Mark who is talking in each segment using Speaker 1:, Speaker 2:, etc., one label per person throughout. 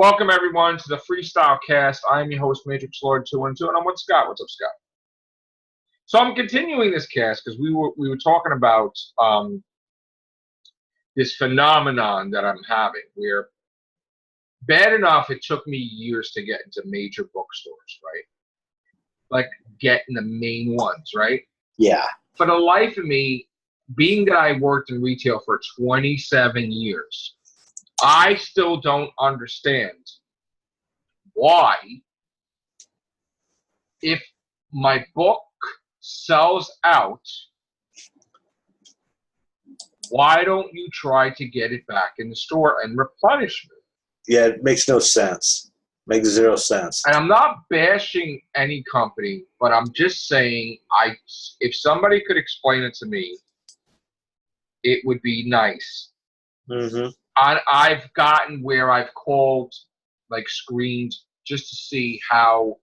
Speaker 1: Welcome, everyone, to the Freestyle cast. I am your host, Matrixlord212, and I'm with Scott. What's up, Scott? So I'm continuing this cast because we were talking about this phenomenon that I'm having where bad enough it took me years to get into major bookstores, right? Like getting the main ones, right?
Speaker 2: Yeah.
Speaker 1: For the life of me, being that I worked in retail for 27 years, I still don't understand why, if my book sells out, why don't you try to get it back in the store and replenish it?
Speaker 2: Yeah, it makes no sense. Makes zero sense.
Speaker 1: And I'm not bashing any company, but I'm just saying, if somebody could explain it to me, it would be nice.
Speaker 2: Mm-hmm.
Speaker 1: I've gotten where I've called, like, screened just to see how,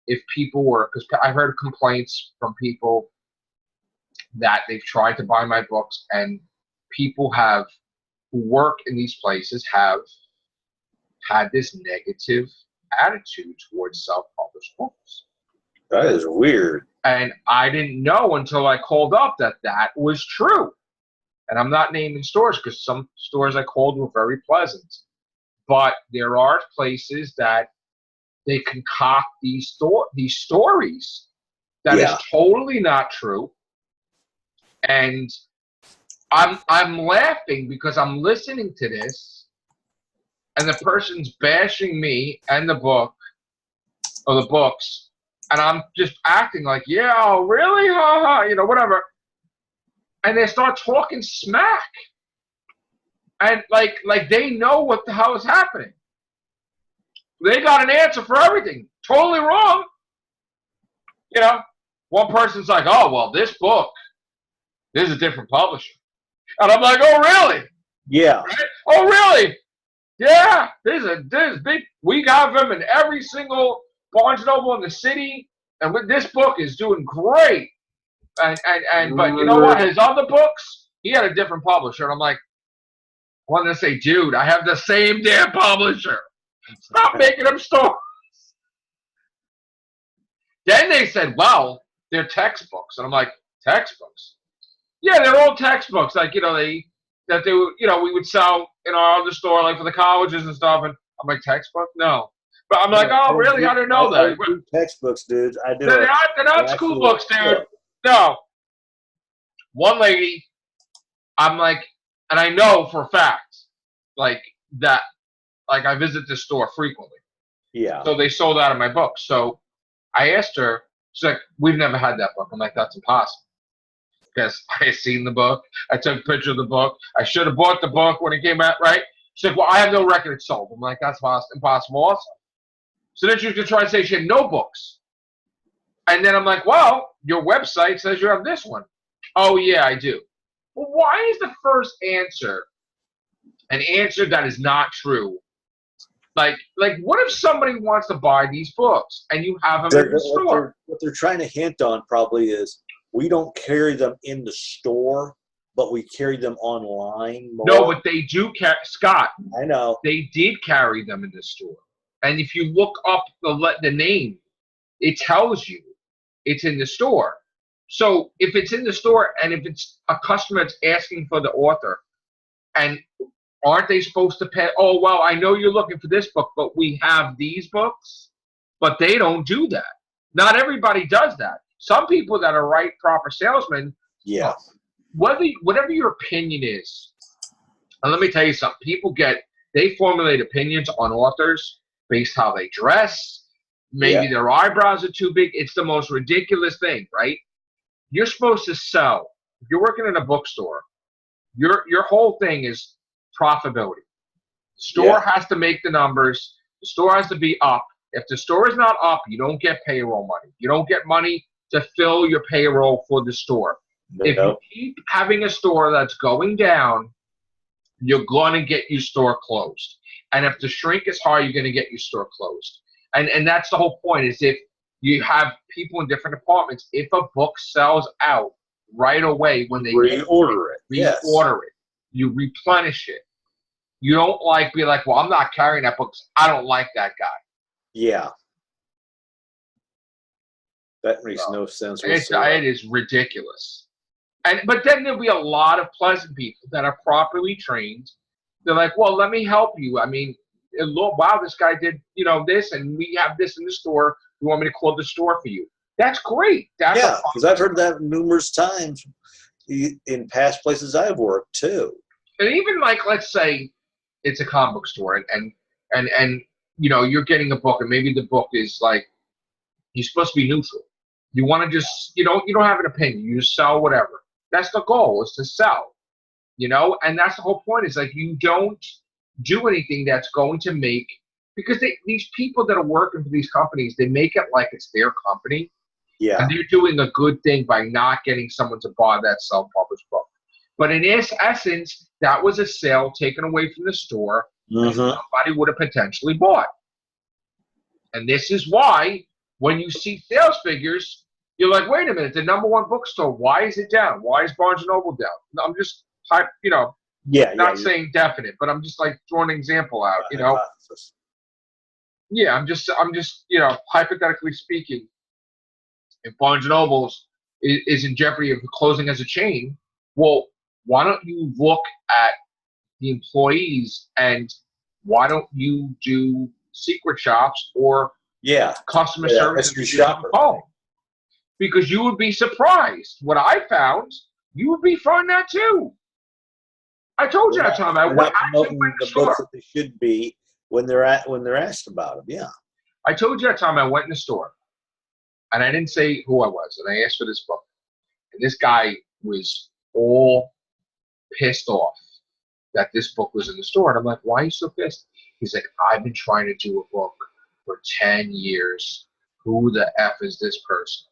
Speaker 1: if people were, because I heard complaints from people that they've tried to buy my books, and people who work in these places have had this negative attitude towards self-published books.
Speaker 2: That is weird.
Speaker 1: And I didn't know until I called up that was true. And I'm not naming stores because some stores I called were very pleasant. But there are places that they concoct these stories that is totally not true. And I'm laughing because I'm listening to this and the person's bashing me and the book or the books, and I'm just acting like, yeah, oh, really? Ha ha, whatever. And they start talking smack. And like they know what the hell is happening. They got an answer for everything. Totally wrong. One person's like, oh, well, this is a different publisher. And I'm like, oh, really?
Speaker 2: Yeah.
Speaker 1: Right? Oh, really? Yeah. This is big. We got them in every single Barnes & Noble in the city. And this book is doing great. But you know what? His other books, he had a different publisher. And I'm like, I wanted to say, dude, I have the same damn publisher. Stop making them stories. Then they said, well, they're textbooks. And I'm like, textbooks? Yeah, they're all textbooks. Like, we would sell in our other store, like for the colleges and stuff. And I'm like, textbook? No. But I'm like, oh, really? I didn't know that.
Speaker 2: I do textbooks, dude. I do.
Speaker 1: They're not school books, dude. No. One lady, I'm like, and I know for a fact, like, that, like, I visit this store frequently.
Speaker 2: Yeah.
Speaker 1: So they sold out of my books. So I asked her, she's like, we've never had that book. I'm like, that's impossible. Because I had seen the book. I took a picture of the book. I should have bought the book when it came out, right? She's like, well, I have no record it's sold. I'm like, that's impossible also. So then she was going to try and say she had no books. And then I'm like, well, your website says you have this one. Oh, yeah, I do. Well, why is the first answer an answer that is not true? Like, what if somebody wants to buy these books and you have them in the store?
Speaker 2: What they're trying to hint on probably is we don't carry them in the store, but we carry them online more.
Speaker 1: No, but they do carry, Scott.
Speaker 2: I know.
Speaker 1: They did carry them in the store. And if you look up the name, it tells you it's in the store. So if it's in the store and if it's a customer that's asking for the author, and aren't they supposed to pay? Oh, well, I know you're looking for this book, but we have these books. But they don't do that. Not everybody does that. Some people that are right proper salesmen,
Speaker 2: yeah.
Speaker 1: Whatever your opinion is, and let me tell you something, they formulate opinions on authors based how they dress. Maybe their eyebrows are too big. It's the most ridiculous thing, right? You're supposed to sell. If you're working in a bookstore, your whole thing is profitability. The store has to make the numbers. The store has to be up. If the store is not up, you don't get payroll money. You don't get money to fill your payroll for the store. No. If you keep having a store that's going down, you're going to get your store closed. And if the shrink is high, you're going to get your store closed. And that's the whole point, is if you have people in different departments, if a book sells out right away when they
Speaker 2: reorder it.
Speaker 1: You replenish it. You don't like be like, well, I'm not carrying that book 'cause I don't like that guy.
Speaker 2: Yeah. That makes no sense
Speaker 1: whatsoever. It is ridiculous. But then there'll be a lot of pleasant people that are properly trained. They're like, well, let me help you. I mean, look, wow, this guy did, this, and we have this in the store. You want me to close the store for you? That's great. That's
Speaker 2: because I've heard that numerous times in past places I've worked too.
Speaker 1: And even like, let's say it's a comic book store, and you're getting a book, and maybe the book is like, you're supposed to be neutral. You want to just, you don't have an opinion. You just sell whatever. That's the goal, is to sell. And that's the whole point, is like, you don't do anything that's going to make, because these people that are working for these companies, they make it like it's their company.
Speaker 2: Yeah.
Speaker 1: And they're doing a good thing by not getting someone to buy that self-published book. But in essence, that was a sale taken away from the store that somebody would have potentially bought. And this is why, when you see sales figures, you're like, wait a minute, the #1 bookstore, why is it down? Why is Barnes & Noble down? I'm just, not saying definite, but I'm just like throwing an example out, Yeah, I'm just, hypothetically speaking, if Barnes & Noble's is in jeopardy of closing as a chain, well, why don't you look at the employees, and why don't you do secret shops or customer service
Speaker 2: mystery shopper?
Speaker 1: Because you would be surprised. What I found, you would be finding that too. I told you that time. I went
Speaker 2: the books that they should be when they're asked about them. Yeah.
Speaker 1: I told you that time I went in the store, and I didn't say who I was, and I asked for this book, and this guy was all pissed off that this book was in the store, and I'm like, why are you so pissed? He's like, I've been trying to do a book for 10 years. Who the F is this person?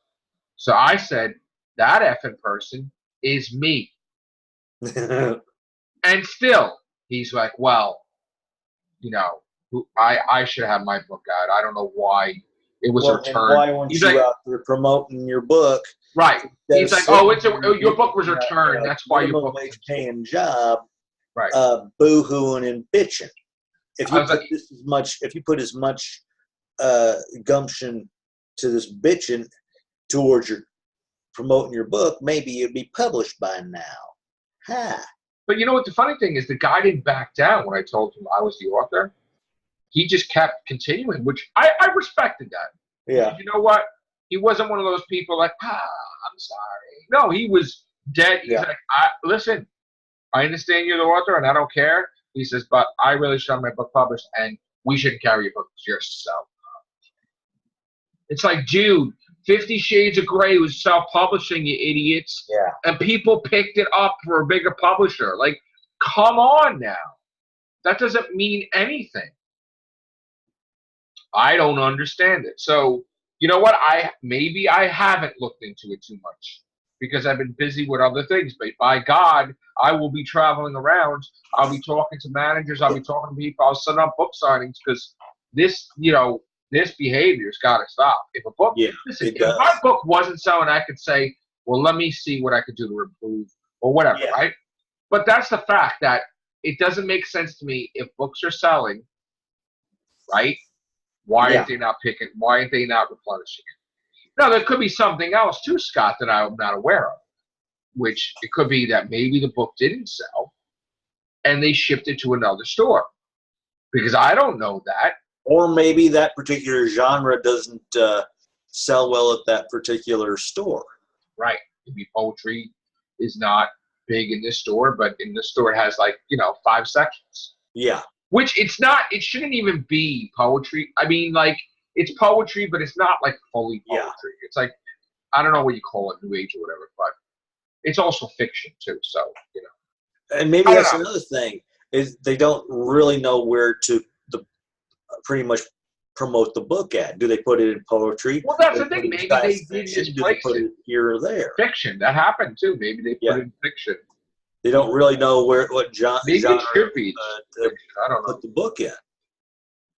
Speaker 1: So I said, that effing person is me. And still, he's like, well, I should have my book out. I don't know why it was returned.
Speaker 2: Why weren't you out there promoting your book?
Speaker 1: Right. He's like, your book was returned. That's why your book was
Speaker 2: paying job.
Speaker 1: Right.
Speaker 2: Boo-hooing and bitching. If you put as much gumption to this bitching towards your promoting your book, maybe it'd be published by now. Ha.
Speaker 1: But you know what the funny thing is? The guy didn't back down when I told him I was the author. He just kept continuing, which I respected that.
Speaker 2: Yeah.
Speaker 1: Because you know what? He wasn't one of those people like, I'm sorry. No, he was dead. He's like, listen, I understand you're the author, and I don't care. He says, but I really should have my book published, and we shouldn't carry your book yourself. It's like, dude, 50 Shades of Grey was self-publishing, you idiots.
Speaker 2: Yeah.
Speaker 1: And people picked it up for a bigger publisher. Like, come on now. That doesn't mean anything. I don't understand it. So, you know what? Maybe I haven't looked into it too much because I've been busy with other things. But by God, I will be traveling around. I'll be talking to managers. I'll be talking to people. I'll set up book signings because this, this behavior's got to stop. If a book, listen, if my book wasn't selling, I could say, well, let me see what I could do to improve or whatever, right? But that's the fact that it doesn't make sense to me if books are selling, right? Why aren't they not picking? Why aren't they not replenishing it? Now, there could be something else too, Scott, that I'm not aware of, which it could be that maybe the book didn't sell and they shipped it to another store because I don't know that.
Speaker 2: Or maybe that particular genre doesn't sell well at that particular store.
Speaker 1: Right. Maybe poetry is not big in this store, but in this store it has 5 sections.
Speaker 2: Yeah.
Speaker 1: Which it shouldn't even be poetry. I mean, it's poetry, but it's not fully poetry. Yeah. It's I don't know what you call it, New Age or whatever, but it's also fiction too. So,
Speaker 2: And maybe that's another thing is they don't really know where to pretty much promote the book at. Do they put it in poetry?
Speaker 1: Well, that's the thing. Maybe they did misplace
Speaker 2: it here or there.
Speaker 1: Fiction. That happened too. Maybe they put it in fiction.
Speaker 2: They don't really know what genre.
Speaker 1: Maybe it should be. I don't know.
Speaker 2: Put the book in.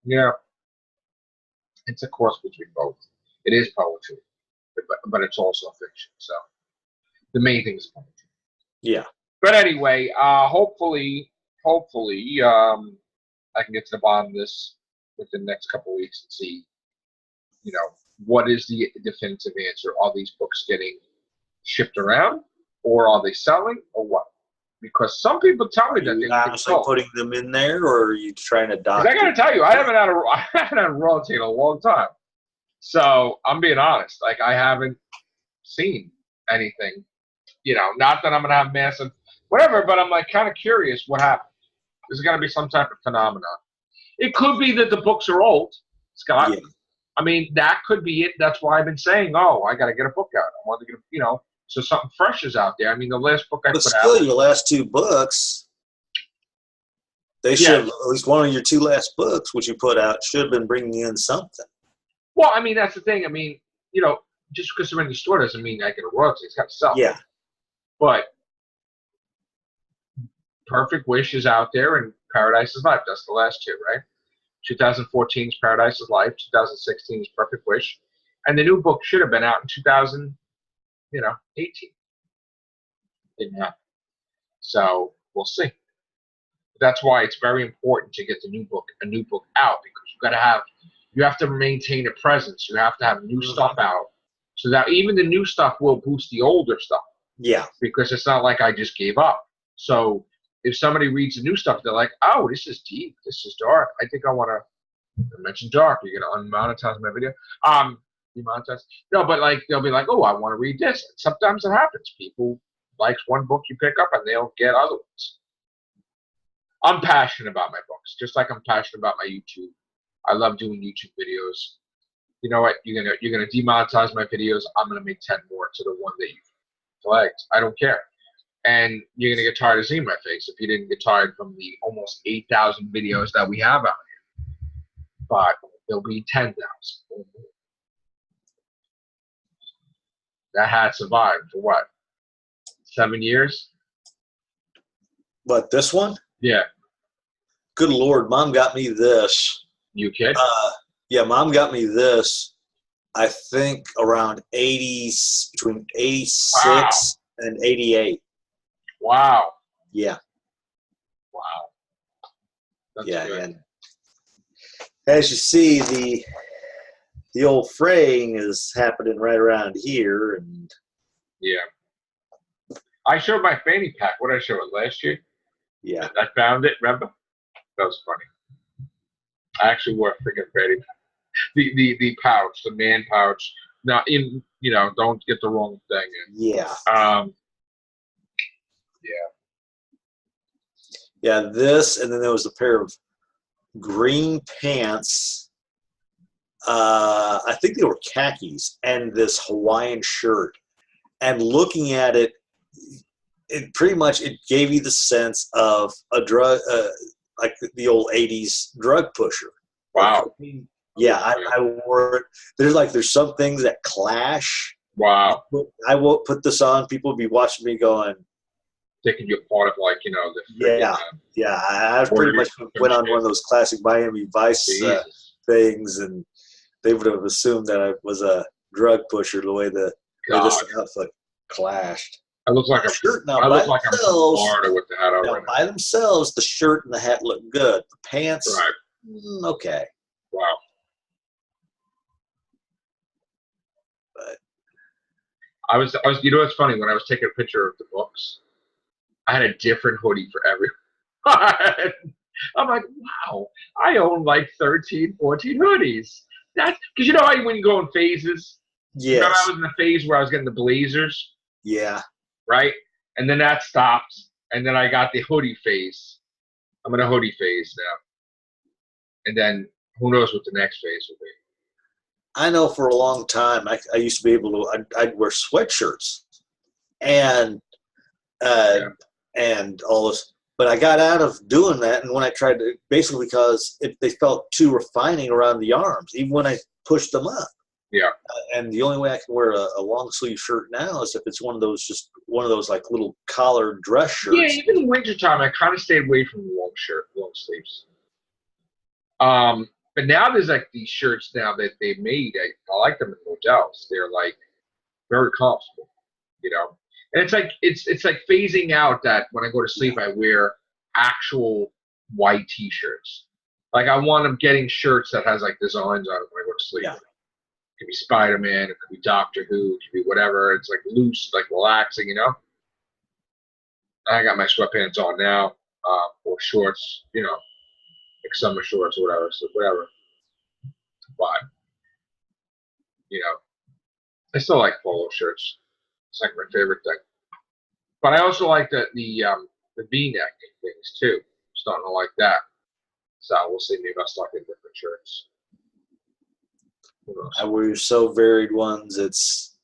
Speaker 1: Yeah. It's a cross between both. It is poetry, but it's also fiction. So the main thing is poetry.
Speaker 2: Yeah.
Speaker 1: But anyway, hopefully hopefully, I can get to the bottom of this within the next couple of weeks and see, you know, what is the definitive answer? Are these books getting shipped around, or are they selling, or what? Because some people tell me that they
Speaker 2: honestly putting them in there, or are you trying to dock?
Speaker 1: I got to tell you, I haven't had a royalty in a long time. So I'm being honest. Like, I haven't seen anything. You know, not that I'm gonna have massive whatever, but I'm like kind of curious what happened. There's got to be some type of phenomenon. It could be that the books are old, Scott. Yeah. I mean, that could be it. That's why I've been saying, oh, I got to get a book out. I want to get, you know, so something fresh is out there. I mean, the last book I put out.
Speaker 2: Your last 2 books, they should, at least one of your 2 last books, which you put out, should have been bringing in something.
Speaker 1: Well, I mean, that's the thing. I mean, you know, just because they're in the store doesn't mean I get a royalty. It's got to sell.
Speaker 2: Yeah.
Speaker 1: But Perfect Wish is out there, and Paradise is Life. That's the last 2, right? 2014 is Paradise is Life. 2016 is Perfect Wish. And the new book should have been out in 2018. Didn't happen. So we'll see. That's why it's very important to get a new book out, because you have to maintain a presence. You have to have new stuff out, so that even the new stuff will boost the older stuff.
Speaker 2: Yeah.
Speaker 1: Because it's not like I just gave up. So if somebody reads the new stuff, they're like, oh, this is deep. This is dark. I think I want to mention dark. You're going to unmonetize my video. Demonetize? No, but like they'll be like, oh, I want to read this. And sometimes it happens. People likes one book you pick up and they'll get other ones. I'm passionate about my books, just like I'm passionate about my YouTube. I love doing YouTube videos. You know what? You're gonna demonetize my videos. I'm gonna make 10 more to the one that you flagged. I don't care. And you're gonna get tired of seeing my face if you didn't get tired from the almost 8,000 videos that we have out here. But there'll be 10,000. That had survived for what? 7 years?
Speaker 2: What, this one?
Speaker 1: Yeah.
Speaker 2: Good Lord, Mom got me this.
Speaker 1: You kid?
Speaker 2: Yeah, Mom got me this, I think around between 86 and 88.
Speaker 1: Wow.
Speaker 2: Yeah.
Speaker 1: Wow. That's
Speaker 2: yeah,
Speaker 1: good.
Speaker 2: And as you see, the old fraying is happening right around here, and
Speaker 1: yeah. I showed my fanny pack. What did I show it last year?
Speaker 2: Yeah.
Speaker 1: I found it, remember? That was funny. I actually wore a freaking fanny pack. The pouch, the man pouch. Now, don't get the wrong thing in.
Speaker 2: Yeah.
Speaker 1: Yeah.
Speaker 2: Yeah, this, and then there was a pair of green pants. I think they were khakis, and this Hawaiian shirt. And looking at it, it pretty much gave you the sense of a drug, like the old 80s drug pusher.
Speaker 1: Wow.
Speaker 2: Yeah, I wore it. There's some things that clash.
Speaker 1: Wow.
Speaker 2: I won't put this on. People will be watching me going.
Speaker 1: Taking you part of the
Speaker 2: yeah. I pretty much went on one of those classic Miami Vice things, and they would have assumed that I was a drug pusher the way this outfit clashed.
Speaker 1: I look like
Speaker 2: shirt now.
Speaker 1: I look like I'm from Florida with the hat on.
Speaker 2: Now, by themselves, the shirt and the hat look good. The pants,
Speaker 1: right?
Speaker 2: Okay.
Speaker 1: Wow.
Speaker 2: But
Speaker 1: I was. You know what's funny? When I was taking a picture of the books, I had a different hoodie for everyone. I'm like, wow, I own like 13, 14 hoodies. That's because you know how when you go in phases.
Speaker 2: Yes.
Speaker 1: Remember I was in the phase where I was getting the blazers.
Speaker 2: Yeah.
Speaker 1: Right? And then that stopped. And then I got the hoodie phase. I'm in a hoodie phase now. And then who knows what the next phase will be.
Speaker 2: I know for a long time I used to be able to I'd wear sweatshirts and all this, but I got out of doing that, and when I tried to, basically because they felt too refining around the arms, even when I pushed them up.
Speaker 1: Yeah.
Speaker 2: And the only way I can wear a long sleeve shirt now is if it's one of those like little collared dress shirts.
Speaker 1: Yeah, even in wintertime, I kind of stayed away from the long sleeves. But now there's like these shirts now that they made. I like them in hotels. They're like very comfortable, And it's like phasing out that when I go to sleep, I wear actual white T-shirts. Like I want them getting shirts that has like designs on it when I go to sleep.
Speaker 2: Yeah.
Speaker 1: It could be Spider-Man, it could be Doctor Who, it could be whatever. It's like loose, like relaxing, you know. I got my sweatpants on now, or shorts, you know, like summer shorts or whatever. So whatever. But you know, I still like polo shirts. It's like my favorite thing. But I also like the V-neck things too. I'm starting to like that. So we'll see. Maybe I'll start getting different shirts.
Speaker 2: I wear so varied ones. It's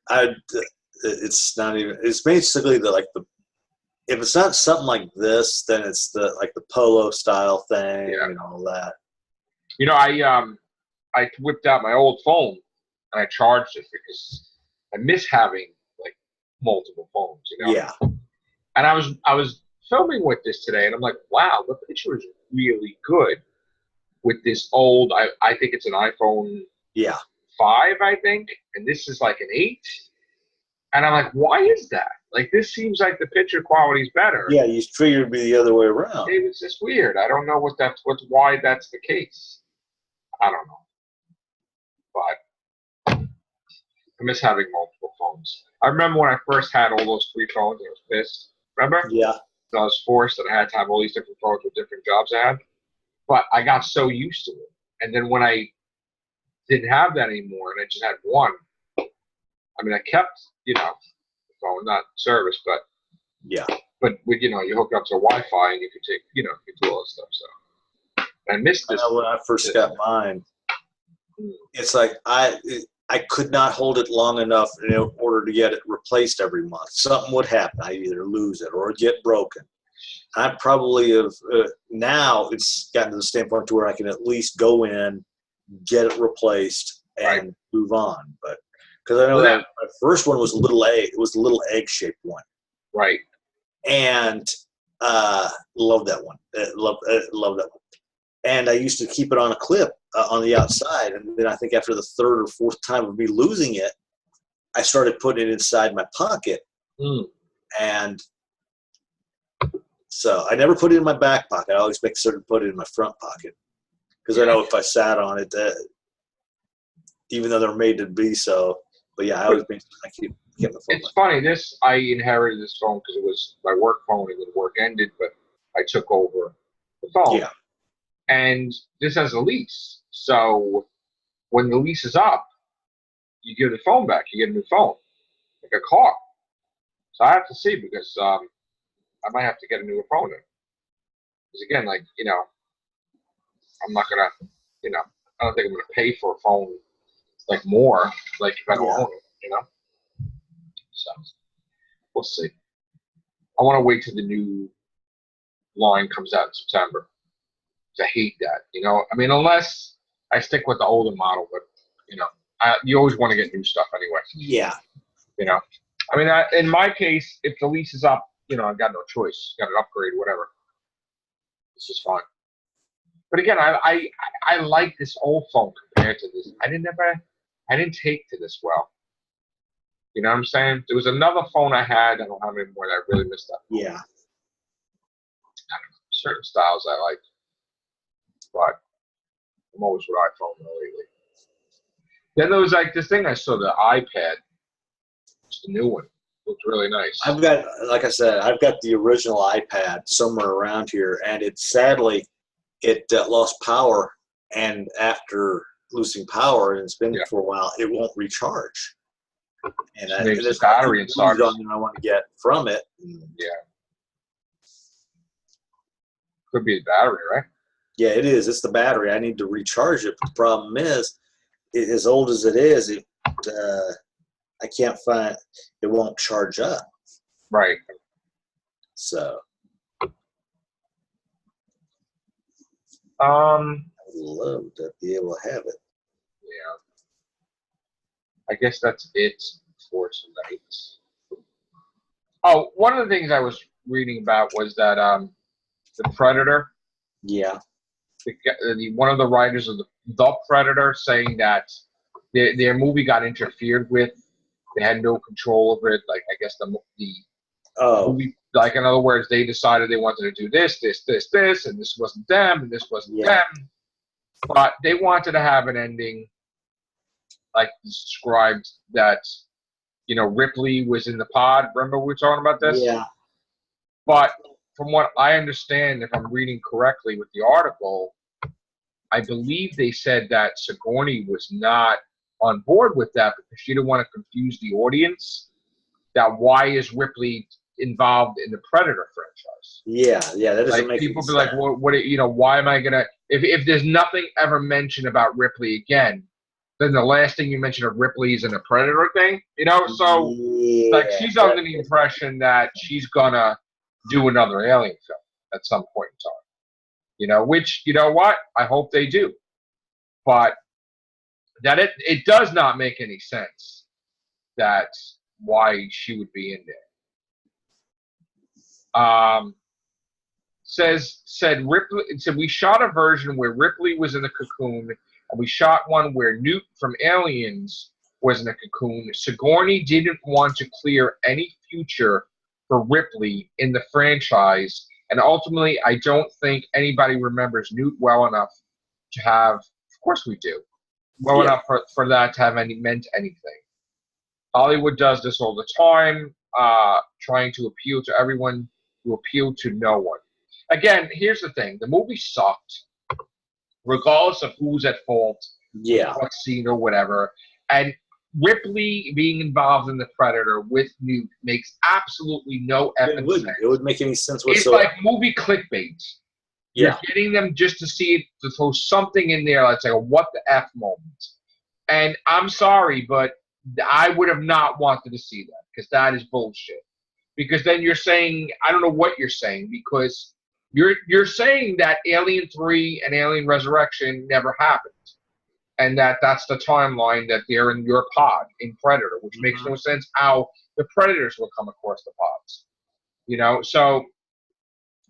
Speaker 2: not even. It's basically if it's not something like this, then it's the polo style thing and all that.
Speaker 1: You know, I whipped out my old phone and I charged it because I miss having like multiple phones. You know.
Speaker 2: Yeah.
Speaker 1: And I was filming with this today, and I'm like, wow, the picture is really good with this old. I think it's an iPhone.
Speaker 2: Yeah.
Speaker 1: 5, I think, and this is like an 8. And I'm like, why is that? Like, this seems like the picture quality is better.
Speaker 2: Yeah, you figured it'd be the other way around.
Speaker 1: It was just weird. I don't know why that's the case. I don't know. But I miss having multiple phones. I remember when I first had all those 3 phones, I was pissed. Remember?
Speaker 2: Yeah.
Speaker 1: So I was forced that I had to have all these different phones with different jobs I had. But I got so used to it. And then when I didn't have that anymore, and I just had one. I mean, I kept, you know, the phone, not service, but
Speaker 2: yeah.
Speaker 1: But with, you know, you hook up to Wi-Fi and you can take, you know, you can do all that stuff. So I missed this.
Speaker 2: I know when I first got mine, it's like I could not hold it long enough in order to get it replaced every month. Something would happen. I either lose it or get broken. I probably have now it's gotten to the standpoint to where I can at least go in, get it replaced, and move on. But because I know that my first one was a little egg. It was a little egg-shaped one.
Speaker 1: Right.
Speaker 2: And love that one. Love that one. And I used to keep it on a clip on the outside. And then I think after the 3rd or 4th time of me losing it, I started putting it inside my pocket. And so I never put it in my back pocket. I always make sure to put it in my front pocket. Because I know if I sat on it, even though they're made to be so. But yeah, I always make sure I keep the phone.
Speaker 1: It's funny. I inherited this phone because it was my work phone and then work ended, but I took over the phone.
Speaker 2: Yeah.
Speaker 1: And this has a lease. So when the lease is up, you give the phone back. You get a new phone, like a car. So I have to see because I might have to get a newer phone. Because again, like, you know, I'm not going to, you know, I don't think I'm going to pay for a phone like more, like if I don't own it, you know? So we'll see. I want to wait till the new line comes out in September. I hate that, you know. I mean, unless I stick with the older model, but you know, you always want to get new stuff anyway.
Speaker 2: Yeah.
Speaker 1: You know, I mean, in my case, if the lease is up, you know, I've got no choice. Got an upgrade, whatever. This is fine. But again, I like this old phone compared to this. I didn't take to this well. You know what I'm saying? There was another phone I had. I don't have any more that I really missed that phone.
Speaker 2: Yeah.
Speaker 1: I don't know, certain styles I like. But I'm always with iPhone lately. Then there was like this thing I saw, the iPad. It's the new one. It looks really nice.
Speaker 2: I've got, like I said, I've got the original iPad somewhere around here, and it sadly lost power. And after losing power, and it's been for a while, it won't recharge. And
Speaker 1: there's battery inside.
Speaker 2: I want to get from it.
Speaker 1: Yeah. Could be the battery, right?
Speaker 2: Yeah, it is. It's the battery. I need to recharge it. But the problem is, as old as it is, I can't find it. Won't charge up.
Speaker 1: Right.
Speaker 2: So.
Speaker 1: I'd
Speaker 2: love to be able to have it.
Speaker 1: Yeah. I guess that's it for tonight. Oh, one of the things I was reading about was that the Predator.
Speaker 2: Yeah.
Speaker 1: One of the writers of the Predator saying that their movie got interfered with. They had no control over it. Like, I guess the
Speaker 2: Oh.
Speaker 1: Like, in other words, they decided they wanted to do this, and this wasn't them, and this wasn't them. But they wanted to have an ending, like described, that, you know, Ripley was in the pod. Remember we were talking about this?
Speaker 2: Yeah.
Speaker 1: But from what I understand, if I'm reading correctly with the article, I believe they said that Sigourney was not on board with that because she didn't want to confuse the audience. That why is Ripley involved in the Predator franchise?
Speaker 2: Yeah, that doesn't make
Speaker 1: people
Speaker 2: sense.
Speaker 1: Be like, well, what, you know, why am I gonna? If there's nothing ever mentioned about Ripley again, then the last thing you mention of Ripley is in a Predator thing, you know. So like, she's under the impression that she's gonna do another Alien film at some point in time, you know. Which, you know what, I hope they do, but that it does not make any sense that why she would be in there. Said Ripley. It said we shot a version where Ripley was in the cocoon, and we shot one where Newt from Aliens was in the cocoon. Sigourney didn't want to clear any future for Ripley in the franchise, and ultimately, I don't think anybody remembers Newt well enough to have. Of course, we do. Well enough for that to have meant anything. Hollywood does this all the time, trying to appeal to everyone, to appeal to no one. Again, here's the thing. The movie sucked, regardless of who's at fault, what scene or whatever. And Ripley being involved in the Predator with Newt makes absolutely no effing sense.
Speaker 2: It wouldn't make any sense whatsoever.
Speaker 1: It's like movie clickbait. You're getting them just to see it, to throw something in there that's like a what the F moment. And I'm sorry, but I would have not wanted to see that, because that is bullshit. Because then you're saying, I don't know what you're saying, because you're saying that Alien 3 and Alien Resurrection never happened. And that's the timeline that they're in your pod in Predator, which makes no sense how the Predators will come across the pods. You know, so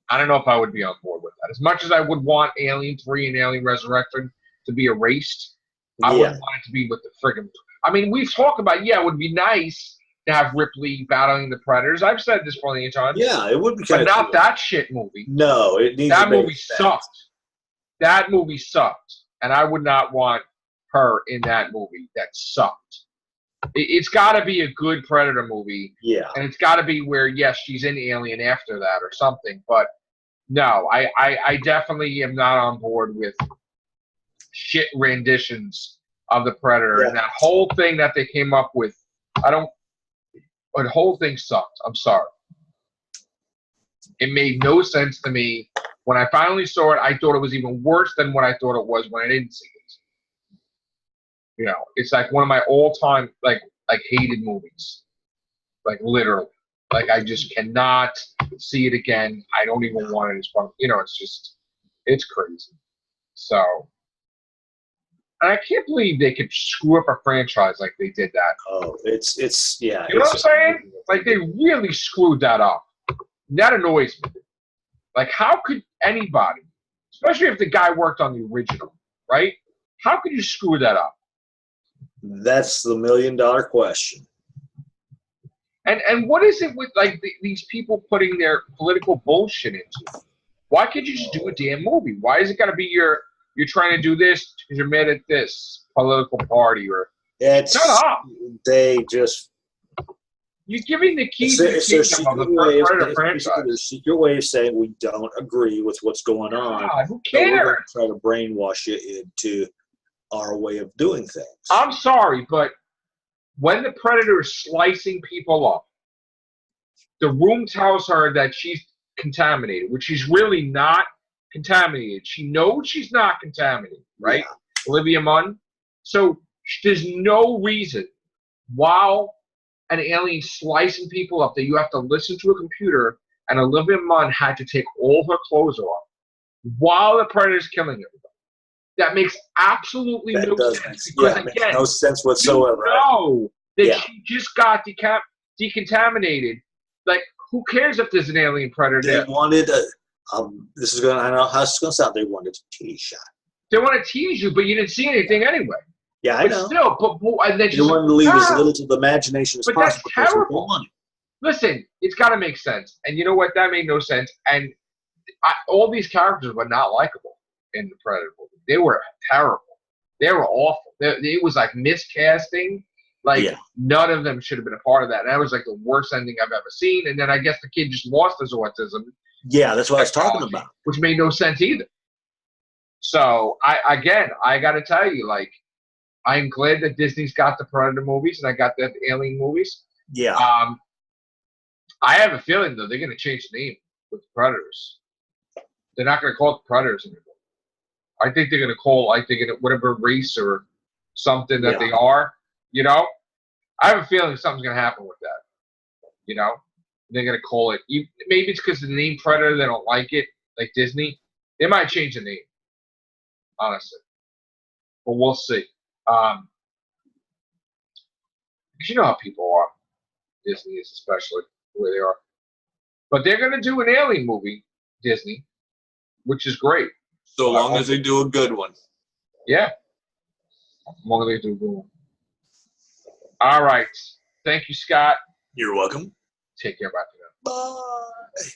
Speaker 1: I don't know if I would be on board with that. As much as I would want Alien 3 and Alien Resurrection to be erased, I wouldn't want it to be with the friggin'... I mean, we've talked about, it would be nice to have Ripley battling the Predators. I've said this plenty of times.
Speaker 2: Yeah, it would be kind
Speaker 1: of cool. But not that shit movie.
Speaker 2: No, it needs
Speaker 1: that movie sucked. That movie sucked. And I would not want her in that movie. That sucked. It's got to be a good Predator movie.
Speaker 2: Yeah.
Speaker 1: And it's got to be where, yes, she's in Alien after that or something. But no, I definitely am not on board with shit renditions of the Predator. And that whole thing that they came up with, the whole thing sucked. I'm sorry. It made no sense to me. When I finally saw it, I thought it was even worse than what I thought it was when I didn't see it. You know, it's like one of my all-time, like hated movies. Like, literally. Like, I just cannot see it again. I don't even want it as fun. You know, it's crazy. So, and I can't believe they could screw up a franchise like they did that.
Speaker 2: Oh, it's
Speaker 1: You know what I'm saying? Like, they really screwed that up. That annoys me. Like, how could anybody, especially if the guy worked on the original, right? How could you screw that up?
Speaker 2: That's the $1 million question.
Speaker 1: And what is it with, like, these people putting their political bullshit into it? Why can't you just do a damn movie? Why is it got to be you're trying to do this because you're mad at this political party? Or shut up.
Speaker 2: They just...
Speaker 1: You're giving the keys to the kingdom of the Predator franchise.
Speaker 2: There's a secret way of saying we don't agree with what's going on.
Speaker 1: God, who cares?
Speaker 2: So we're going to try to brainwash you into our way of doing things.
Speaker 1: I'm sorry, but when the Predator is slicing people up, the room tells her that she's contaminated, which she's really not contaminated. She knows she's not contaminated, right? Yeah. Olivia Munn. So there's no reason while an alien slicing people up that you have to listen to a computer, and Olivia Munn had to take all her clothes off while the Predator's killing everybody. That makes absolutely no sense. Because again,
Speaker 2: makes no sense whatsoever.
Speaker 1: No, that she just got decontaminated. Like, who cares if there's an alien Predator?
Speaker 2: They wanted I don't know how it's going to sound. They wanted a tease shot.
Speaker 1: They want to tease you, but you didn't see anything anyway.
Speaker 2: Yeah, I know.
Speaker 1: Still, and then
Speaker 2: you wanted to leave as little to the imagination as possible.
Speaker 1: That's terrible. listen, it's got to make sense. And you know what? That made no sense. And all these characters were not likable in the Predator movie. They were terrible. They were awful. It was like miscasting. Like, none of them should have been a part of that. And that was like the worst ending I've ever seen. And then I guess the kid just lost his autism.
Speaker 2: Yeah, that's what I was talking about.
Speaker 1: Which made no sense either. So, I got to tell you, like, I'm glad that Disney's got the Predator movies and I got the Alien movies.
Speaker 2: Yeah.
Speaker 1: I have a feeling, though, they're going to change the name with the Predators. They're not going to call it the Predators anymore. I think they're going to call, whatever race or something that they are, you know? I have a feeling something's going to happen with that, you know? They're going to call it, maybe it's because of the name Predator, they don't like it, like Disney. They might change the name, honestly. But we'll see. Because you know how people are. Disney is especially where they are. But they're going to do an Alien movie, Disney, which is great.
Speaker 3: So long as they do a good one.
Speaker 1: Yeah. As long as they do a good one. All right. Thank you, Scott.
Speaker 2: You're welcome.
Speaker 1: Take care. Bye.
Speaker 2: Bye.